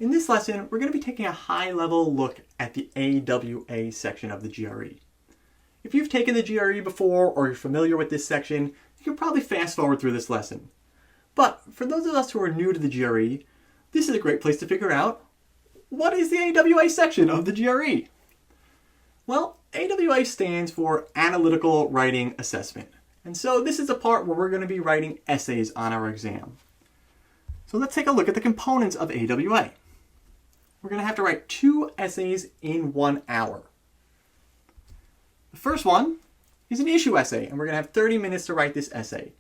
In this lesson, we're going to be taking a high-level look at the AWA section of the GRE. If you've taken the GRE before or you're familiar with this section, you can probably fast forward through this lesson. But for those of us who are new to the GRE, this is a great place to figure out, what is the AWA section of the GRE? Well, AWA stands for Analytical Writing Assessment. And so this is the part where we're going to be writing essays on our exam. So let's take a look at the components of AWA. We're going to have to write 2 essays in 1 hour. The first one is an issue essay, and we're going to have 30 minutes to write this essay.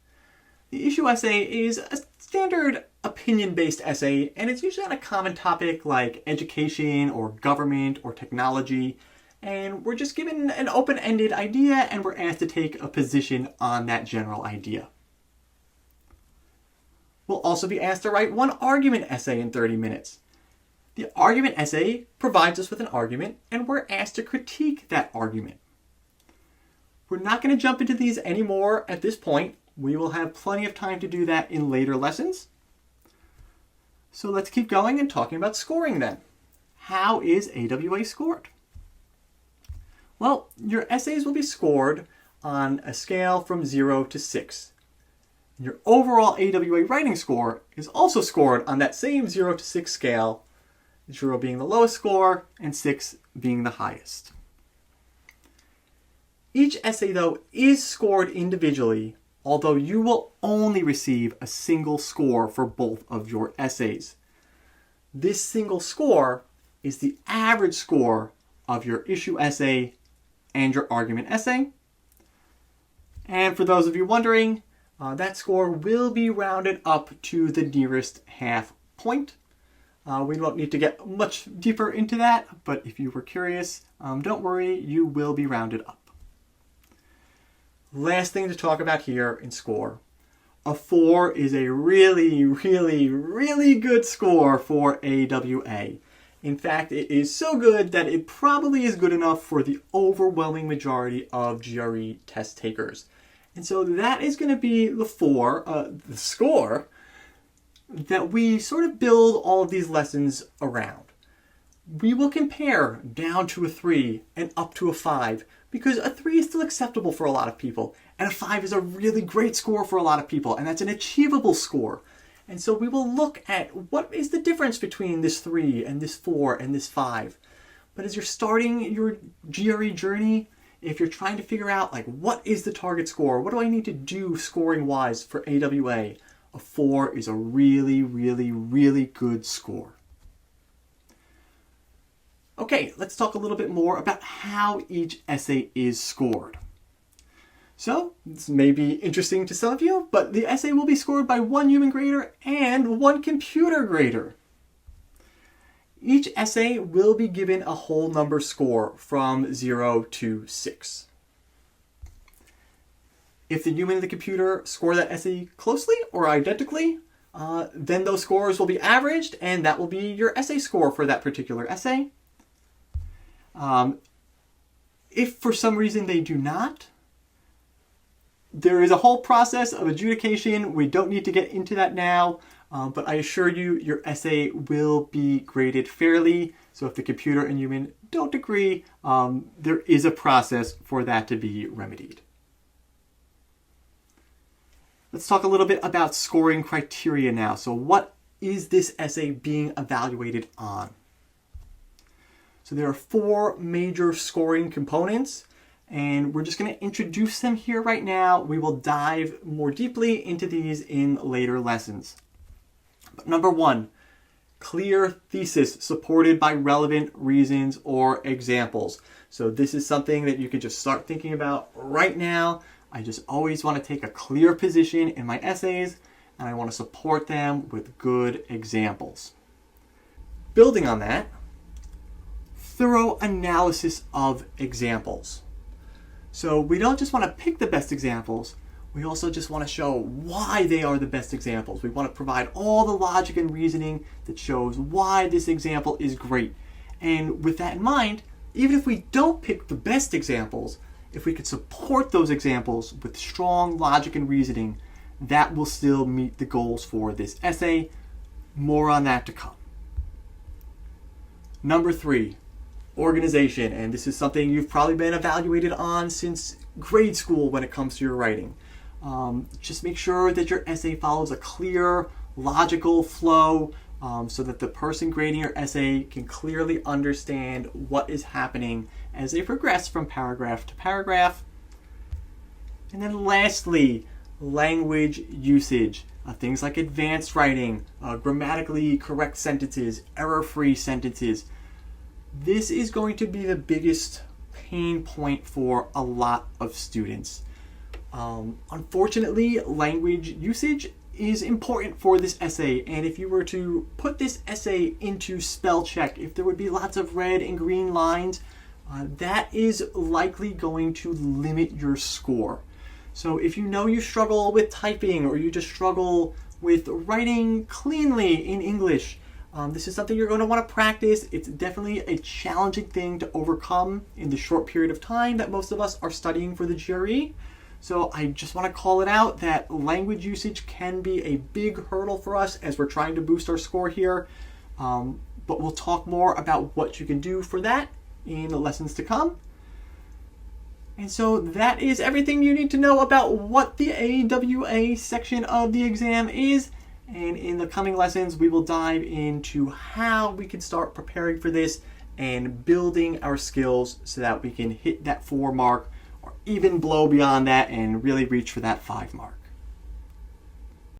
The issue essay is a standard opinion-based essay, and it's usually on a common topic like education or government or technology, and we're just given an open-ended idea and we're asked to take a position on that general idea. We'll also be asked to write 1 argument essay in 30 minutes. The argument essay provides us with an argument, and we're asked to critique that argument. We're not going to jump into these anymore at this point. We will have plenty of time to do that in later lessons. So let's keep going and talking about scoring then. How is AWA scored? Well, your essays will be scored on a scale from 0 to 6. Your overall AWA writing score is also scored on that same 0 to 6 scale, 0 being the lowest score and 6 being the highest. Each essay, though, is scored individually, although you will only receive a single score for both of your essays. This single score is the average score of your issue essay and your argument essay. And for those of you wondering, that score will be rounded up to the nearest half point. We won't need to get much deeper into that, but if you were curious, don't worry, you will be rounded up. Last thing to talk about here in score. A 4 is a really, really, really good score for AWA. In fact, it is so good that it probably is good enough for the overwhelming majority of GRE test takers. And so that is going to be the score that we sort of build all of these lessons around. We will compare down to a 3 and up to a 5 because a 3 is still acceptable for a lot of people and a 5 is a really great score for a lot of people, and that's an achievable score. And so we will look at what is the difference between this 3 and this 4 and this 5. But as you're starting your GRE journey, if you're trying to figure out like what is the target score, what do I need to do scoring wise for AWA, a 4 is a really, really, really good score. Okay, let's talk a little bit more about how each essay is scored. So, this may be interesting to some of you, but the essay will be scored by 1 human grader and 1 computer grader. Each essay will be given a whole number score from 0 to 6. If the human and the computer score that essay closely or identically, then those scores will be averaged, and that will be your essay score for that particular essay. If for some reason they do not, there is a whole process of adjudication. We don't need to get into that now, but I assure you your essay will be graded fairly. So if the computer and human don't agree, there is a process for that to be remedied. Let's talk a little bit about scoring criteria now. So what is this essay being evaluated on? So there are 4 major scoring components, and we're just going to introduce them here right now. We will dive more deeply into these in later lessons. But number 1, clear thesis supported by relevant reasons or examples. So this is something that you could just start thinking about right now. I just always want to take a clear position in my essays, and I want to support them with good examples. Building on that, thorough analysis of examples. So we don't just want to pick the best examples, we also just want to show why they are the best examples. We want to provide all the logic and reasoning that shows why this example is great. And with that in mind, even if we don't pick the best examples, if we could support those examples with strong logic and reasoning, that will still meet the goals for this essay. More on that to come. Number 3, organization. And this is something you've probably been evaluated on since grade school when it comes to your writing. Just make sure that your essay follows a clear, logical flow so that the person grading your essay can clearly understand what is happening as they progress from paragraph to paragraph. And then lastly, language usage. Things like advanced writing, grammatically correct sentences, error-free sentences. This is going to be the biggest pain point for a lot of students. Unfortunately, language usage is important for this essay, and if you were to put this essay into spell check, if there would be lots of red and green lines, that is likely going to limit your score. So if you know you struggle with typing or you just struggle with writing cleanly in English, this is something you're going to want to practice. It's definitely a challenging thing to overcome in the short period of time that most of us are studying for the GRE. So I just want to call it out that language usage can be a big hurdle for us as we're trying to boost our score here. But we'll talk more about what you can do for that in the lessons to come. And so that is everything you need to know about what the AWA section of the exam is. And in the coming lessons, we will dive into how we can start preparing for this and building our skills so that we can hit that 4 mark or even blow beyond that and really reach for that 5 mark.